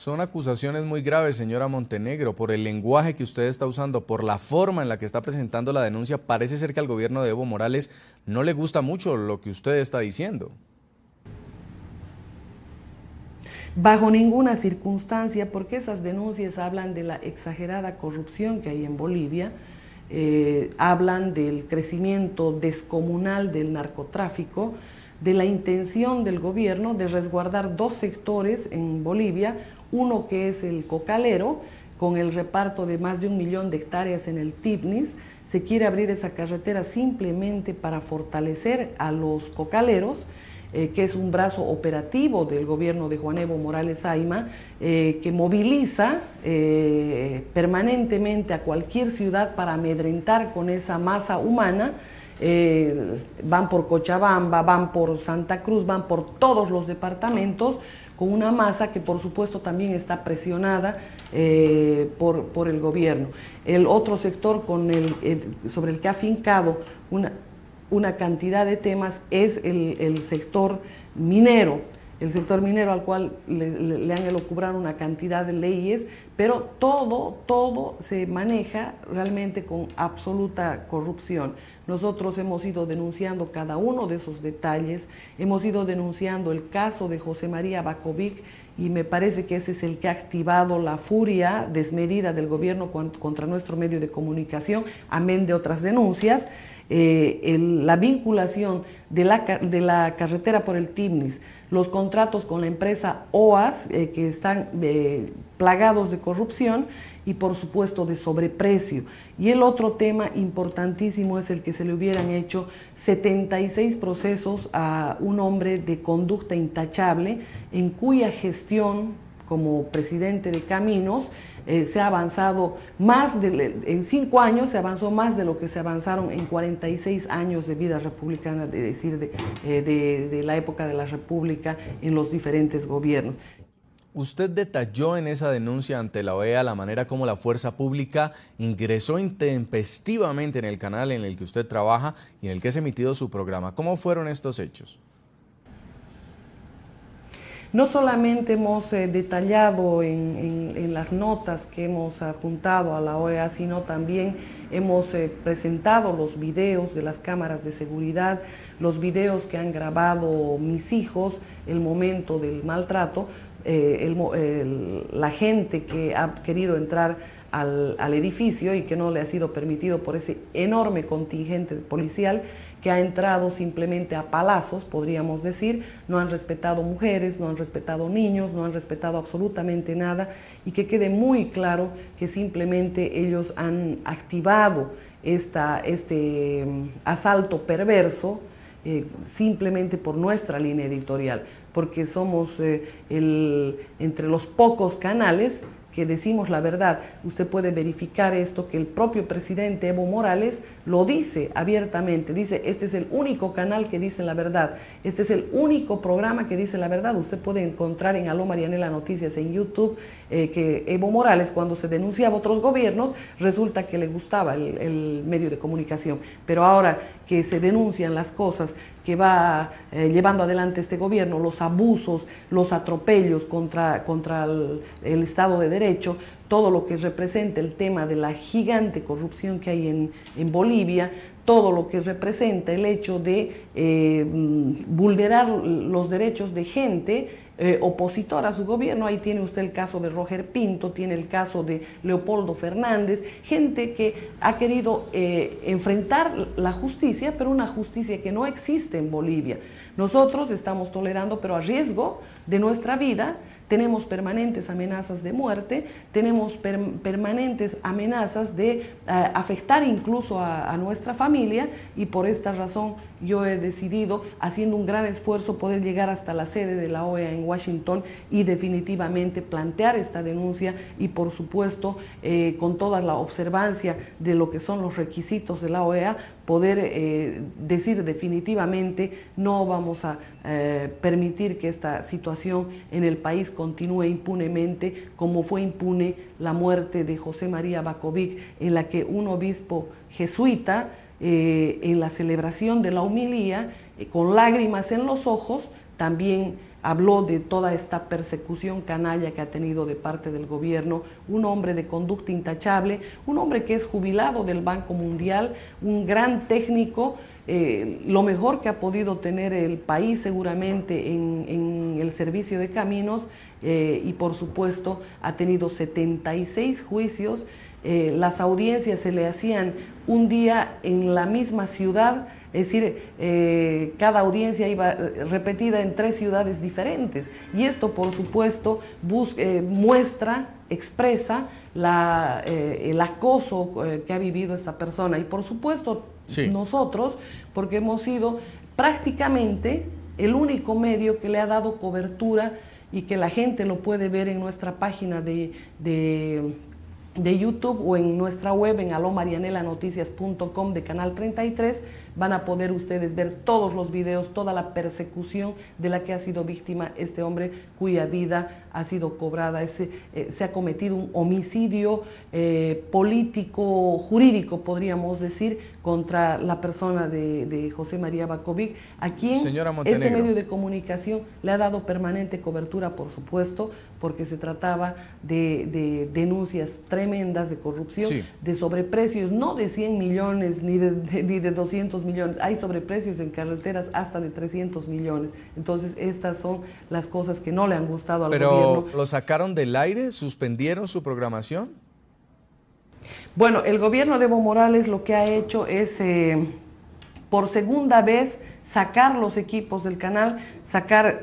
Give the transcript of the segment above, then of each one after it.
Son acusaciones muy graves, señora Montenegro, por el lenguaje que usted está usando, por la forma en la que está presentando la denuncia. Parece ser que al gobierno de Evo Morales no le gusta mucho lo que usted está diciendo. Bajo ninguna circunstancia, porque esas denuncias hablan de la exagerada corrupción que hay en Bolivia, hablan del crecimiento descomunal del narcotráfico, de la intención del gobierno de resguardar dos sectores en Bolivia, uno que es el cocalero, con el reparto de más de 1 millón de hectáreas en el Tibnis. Se quiere abrir esa carretera simplemente para fortalecer a los cocaleros, que es un brazo operativo del gobierno de Juan Evo Morales Ayma, que moviliza permanentemente a cualquier ciudad para amedrentar con esa masa humana. Van por Cochabamba, van por Santa Cruz, van por todos los departamentos, con una masa que por supuesto también está presionada por el gobierno. El otro sector sobre el que ha fincado una cantidad de temas es el sector minero. El sector minero al cual le han elucubrado una cantidad de leyes, pero todo se maneja realmente con absoluta corrupción. Nosotros hemos ido denunciando cada uno de esos detalles, hemos ido denunciando el caso de José María Bakovic, y me parece que ese es el que ha activado la furia desmedida del gobierno contra nuestro medio de comunicación, amén de otras denuncias. La vinculación de la carretera por el Tibnis, los contratos con la empresa OAS, que están plagados de corrupción y por supuesto de sobreprecio. Y el otro tema importantísimo es el que se le hubieran hecho 76 procesos a un hombre de conducta intachable, en cuya gestión como presidente de Caminos se ha avanzado en 5 años se avanzó más de lo que se avanzaron en 46 años de vida republicana, es decir, de la época de la República en los diferentes gobiernos. Usted detalló en esa denuncia ante la OEA la manera como la fuerza pública ingresó intempestivamente en el canal en el que usted trabaja y en el que es emitido su programa. ¿Cómo fueron estos hechos? No solamente hemos detallado en las notas que hemos adjuntado a la OEA, sino también hemos presentado los videos de las cámaras de seguridad, los videos que han grabado mis hijos, el momento del maltrato, la gente que ha querido entrar al edificio y que no le ha sido permitido por ese enorme contingente policial que ha entrado simplemente a palazos, podríamos decir. No han respetado mujeres, no han respetado niños, no han respetado absolutamente nada, y que quede muy claro que simplemente ellos han activado este asalto perverso simplemente por nuestra línea editorial, porque somos entre los pocos canales que decimos la verdad. Usted puede verificar esto, que el propio presidente Evo Morales lo dice abiertamente, dice: este es el único canal que dice la verdad, este es el único programa que dice la verdad. Usted puede encontrar en Aló Marianela Noticias en YouTube que Evo Morales, cuando se denunciaba a otros gobiernos, resulta que le gustaba el medio de comunicación, pero ahora que se denuncian las cosas que va llevando adelante este gobierno, los abusos, los atropellos contra el Estado de Derecho, todo lo que representa el tema de la gigante corrupción que hay en Bolivia, todo lo que representa el hecho de vulnerar los derechos de gente opositora a su gobierno. Ahí tiene usted el caso de Roger Pinto, tiene el caso de Leopoldo Fernández, gente que ha querido enfrentar la justicia, pero una justicia que no existe en Bolivia. Nosotros estamos tolerando, pero a riesgo de nuestra vida. Tenemos permanentes amenazas de muerte, tenemos permanentes amenazas de afectar incluso a nuestra familia, y por esta razón yo he decidido, haciendo un gran esfuerzo, poder llegar hasta la sede de la OEA en Washington y definitivamente plantear esta denuncia, y por supuesto con toda la observancia de lo que son los requisitos de la OEA, poder decir definitivamente: no vamos a permitir que esta situación en el país continúe impunemente, como fue impune la muerte de José María Bakovic, en la que un obispo jesuita, en la celebración de la homilía, con lágrimas en los ojos, también habló de toda esta persecución canalla que ha tenido de parte del gobierno, un hombre de conducta intachable, un hombre que es jubilado del Banco Mundial, un gran técnico, lo mejor que ha podido tener el país seguramente en el servicio de caminos, y por supuesto ha tenido 76 juicios. Las audiencias se le hacían un día en la misma ciudad, es decir, cada audiencia iba repetida en 3 ciudades diferentes, y esto por supuesto muestra, expresa el acoso que ha vivido esta persona, y por supuesto sí, nosotros, porque hemos sido prácticamente el único medio que le ha dado cobertura, y que la gente lo puede ver en nuestra página de YouTube o en nuestra web en alomarianelanoticias.com de Canal 33, van a poder ustedes ver todos los videos, toda la persecución de la que ha sido víctima este hombre, cuya vida ha sido cobrada. Se ha cometido un homicidio político, jurídico, podríamos decir, contra la persona de José María Bakovic, a quien este medio de comunicación le ha dado permanente cobertura, por supuesto, porque se trataba de denuncias tremendas de corrupción, sí, de sobreprecios, no de 100 millones ni de 200 millones, hay sobreprecios en carreteras hasta de 300 millones. Entonces estas son las cosas que no le han gustado al gobierno. ¿Pero lo sacaron del aire? ¿Suspendieron su programación? Bueno, el gobierno de Evo Morales lo que ha hecho es por segunda vez sacar los equipos del canal, sacar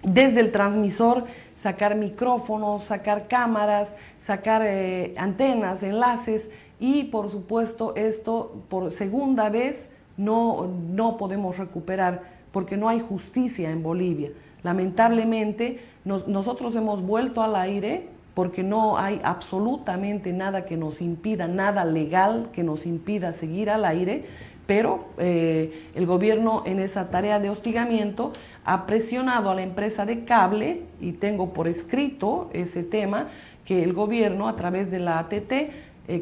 desde el transmisor, sacar micrófonos, sacar cámaras, sacar antenas, enlaces, y por supuesto esto por segunda vez no podemos recuperar, porque no hay justicia en Bolivia. Lamentablemente nosotros hemos vuelto al aire porque no hay absolutamente nada que nos impida, nada legal que nos impida seguir al aire, pero el gobierno en esa tarea de hostigamiento ha presionado a la empresa de cable, y tengo por escrito ese tema, que el gobierno a través de la ATT,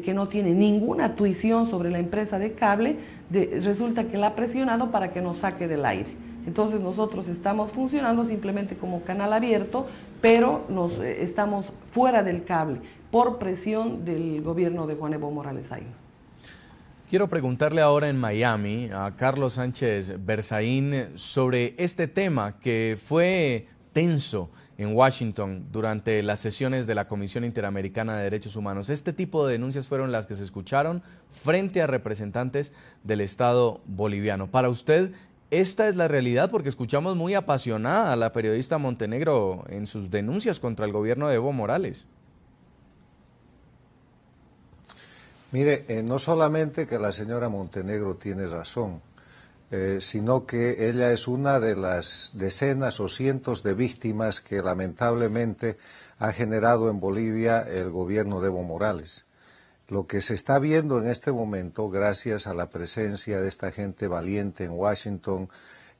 que no tiene ninguna tuición sobre la empresa de cable, resulta que la ha presionado para que nos saque del aire. Entonces nosotros estamos funcionando simplemente como canal abierto, pero estamos fuera del cable por presión del gobierno de Juan Evo Morales Ayma. Quiero preguntarle ahora en Miami a Carlos Sánchez Berzaín sobre este tema que fue tenso en Washington durante las sesiones de la Comisión Interamericana de Derechos Humanos. Este tipo de denuncias fueron las que se escucharon frente a representantes del Estado boliviano. Para usted, ¿esta es la realidad? Porque escuchamos muy apasionada a la periodista Montenegro en sus denuncias contra el gobierno de Evo Morales. Mire, no solamente que la señora Montenegro tiene razón, sino que ella es una de las decenas o cientos de víctimas que lamentablemente ha generado en Bolivia el gobierno de Evo Morales. Lo que se está viendo en este momento, gracias a la presencia de esta gente valiente en Washington,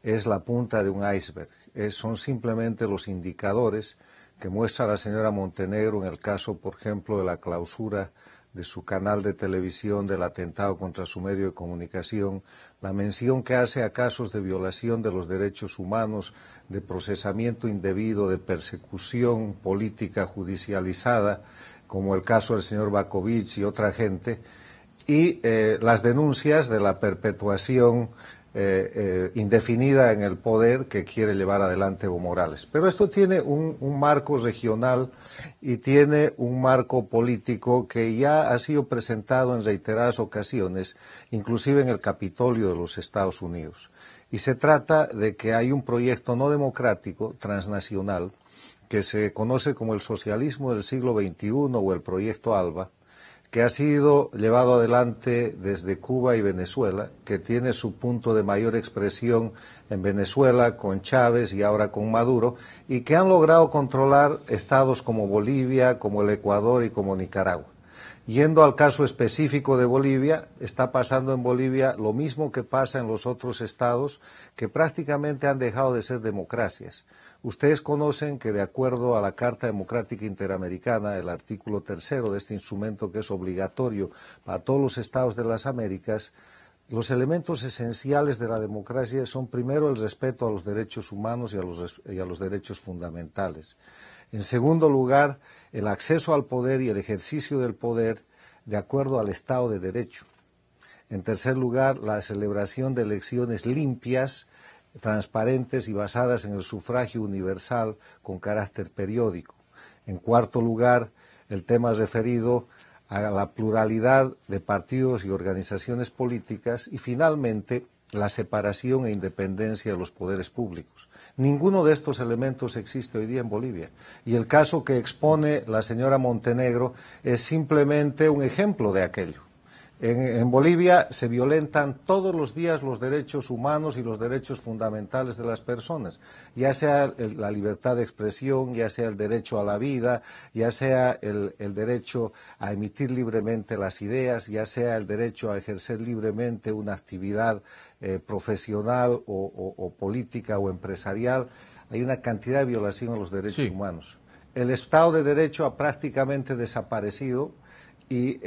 es la punta de un iceberg. Son simplemente los indicadores que muestra la señora Montenegro en el caso, por ejemplo, de la clausura de su canal de televisión, del atentado contra su medio de comunicación, la mención que hace a casos de violación de los derechos humanos, de procesamiento indebido, de persecución política judicializada, como el caso del señor Bakovic y otra gente, y las denuncias de la perpetuación indefinida en el poder que quiere llevar adelante Evo Morales. Pero esto tiene un marco regional y tiene un marco político que ya ha sido presentado en reiteradas ocasiones, inclusive en el Capitolio de los Estados Unidos. Y se trata de que hay un proyecto no democrático, transnacional, que se conoce como el socialismo del siglo XXI o el proyecto ALBA, que ha sido llevado adelante desde Cuba y Venezuela, que tiene su punto de mayor expresión en Venezuela con Chávez y ahora con Maduro, y que han logrado controlar estados como Bolivia, como el Ecuador y como Nicaragua. Yendo al caso específico de Bolivia, está pasando en Bolivia lo mismo que pasa en los otros estados que prácticamente han dejado de ser democracias. Ustedes conocen que de acuerdo a la Carta Democrática Interamericana, el artículo 3 de este instrumento que es obligatorio para todos los estados de las Américas, los elementos esenciales de la democracia son primero el respeto a los derechos humanos y a los derechos fundamentales. En segundo lugar, el acceso al poder y el ejercicio del poder de acuerdo al Estado de Derecho. En tercer lugar, la celebración de elecciones limpias, transparentes y basadas en el sufragio universal con carácter periódico. En cuarto lugar, el tema referido a la pluralidad de partidos y organizaciones políticas y finalmente la separación e independencia de los poderes públicos. Ninguno de estos elementos existe hoy día en Bolivia y el caso que expone la señora Montenegro es simplemente un ejemplo de aquello. En Bolivia se violentan todos los días los derechos humanos y los derechos fundamentales de las personas, ya sea la libertad de expresión, ya sea el derecho a la vida, ya sea el derecho a emitir libremente las ideas, ya sea el derecho a ejercer libremente una actividad profesional o política o empresarial. Hay una cantidad de violación a los derechos humanos. El Estado de Derecho ha prácticamente desaparecido. Y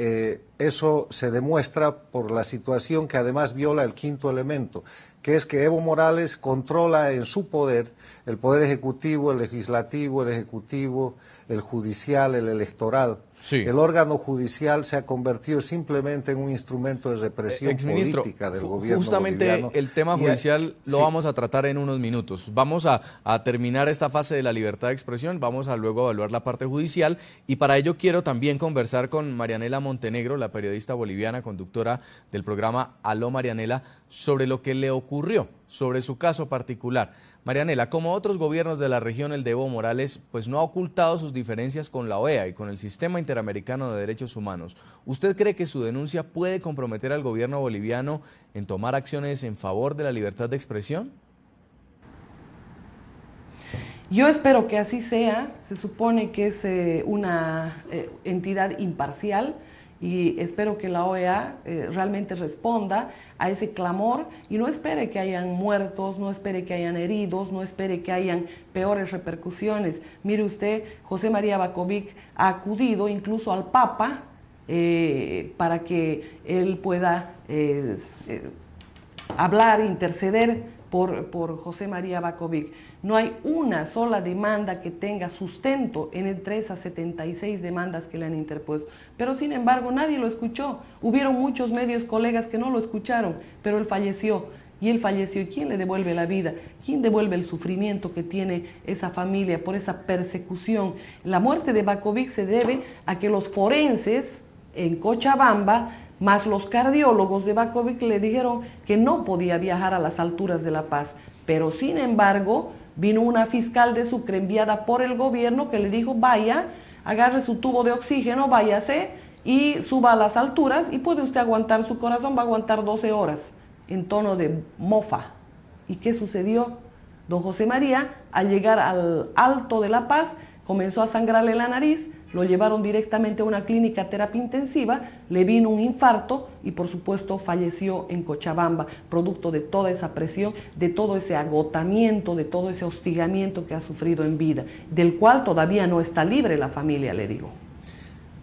eso se demuestra por la situación que además viola el quinto elemento, que es que Evo Morales controla en su poder el poder ejecutivo, el legislativo, el judicial, el electoral. Sí. El órgano judicial se ha convertido simplemente en un instrumento de represión política del gobierno justamente boliviano. El tema judicial lo vamos a tratar en unos minutos. Vamos a terminar esta fase de la libertad de expresión, vamos a luego evaluar la parte judicial y para ello quiero también conversar con Marianela Montenegro, la periodista boliviana, conductora del programa Aló Marianela, sobre lo que le ocurrió, sobre su caso particular. Marianela, como otros gobiernos de la región, el de Evo Morales pues no ha ocultado sus diferencias con la OEA y con el Sistema Interamericano de Derechos Humanos. ¿Usted cree que su denuncia puede comprometer al gobierno boliviano en tomar acciones en favor de la libertad de expresión? Yo espero que así sea. Se supone que es una entidad imparcial y espero que la OEA realmente responda a ese clamor y no espere que hayan muertos, no espere que hayan heridos, no espere que hayan peores repercusiones. Mire usted, José María Bakovic ha acudido incluso al Papa para que él pueda hablar, interceder por José María Bakovic. No hay una sola demanda que tenga sustento entre esas 76 demandas que le han interpuesto. Pero sin embargo nadie lo escuchó. Hubieron muchos medios colegas que no lo escucharon, pero él falleció. Y él falleció. ¿Y quién le devuelve la vida? ¿Quién devuelve el sufrimiento que tiene esa familia por esa persecución? La muerte de Bakovic se debe a que los forenses en Cochabamba más los cardiólogos de Bakovic le dijeron que no podía viajar a las alturas de La Paz. Pero sin embargo, vino una fiscal de Sucre enviada por el gobierno que le dijo, vaya, agarre su tubo de oxígeno, váyase y suba a las alturas y puede usted aguantar, su corazón va a aguantar 12 horas en tono de mofa. ¿Y qué sucedió? Don José María, al llegar al Alto de La Paz, comenzó a sangrarle la nariz, lo llevaron directamente a una clínica de terapia intensiva, le vino un infarto y por supuesto falleció en Cochabamba, producto de toda esa presión, de todo ese agotamiento, de todo ese hostigamiento que ha sufrido en vida, del cual todavía no está libre la familia, le digo.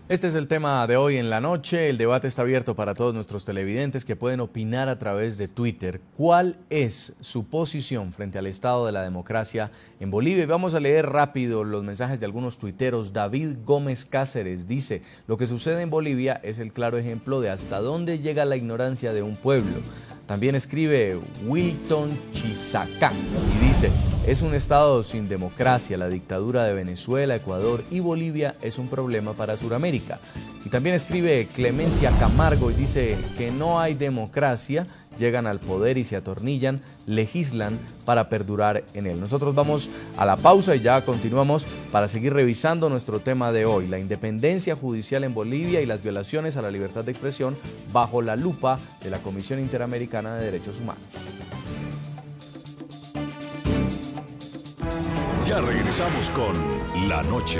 Este es el tema de hoy en la noche. El debate está abierto para todos nuestros televidentes que pueden opinar a través de Twitter. ¿Cuál es su posición frente al estado de la democracia en Bolivia? Y vamos a leer rápido los mensajes de algunos tuiteros. David Gómez Cáceres dice: lo que sucede en Bolivia es el claro ejemplo de hasta dónde llega la ignorancia de un pueblo. También escribe Wilton Chisacá y dice: es un estado sin democracia, la dictadura de Venezuela, Ecuador y Bolivia es un problema para Sudamérica. Y también escribe Clemencia Camargo y dice que no hay democracia, llegan al poder y se atornillan, legislan para perdurar en él. Nosotros vamos a la pausa y ya continuamos para seguir revisando nuestro tema de hoy, la independencia judicial en Bolivia y las violaciones a la libertad de expresión bajo la lupa de la Comisión Interamericana de Derechos Humanos. Ya regresamos con La Noche.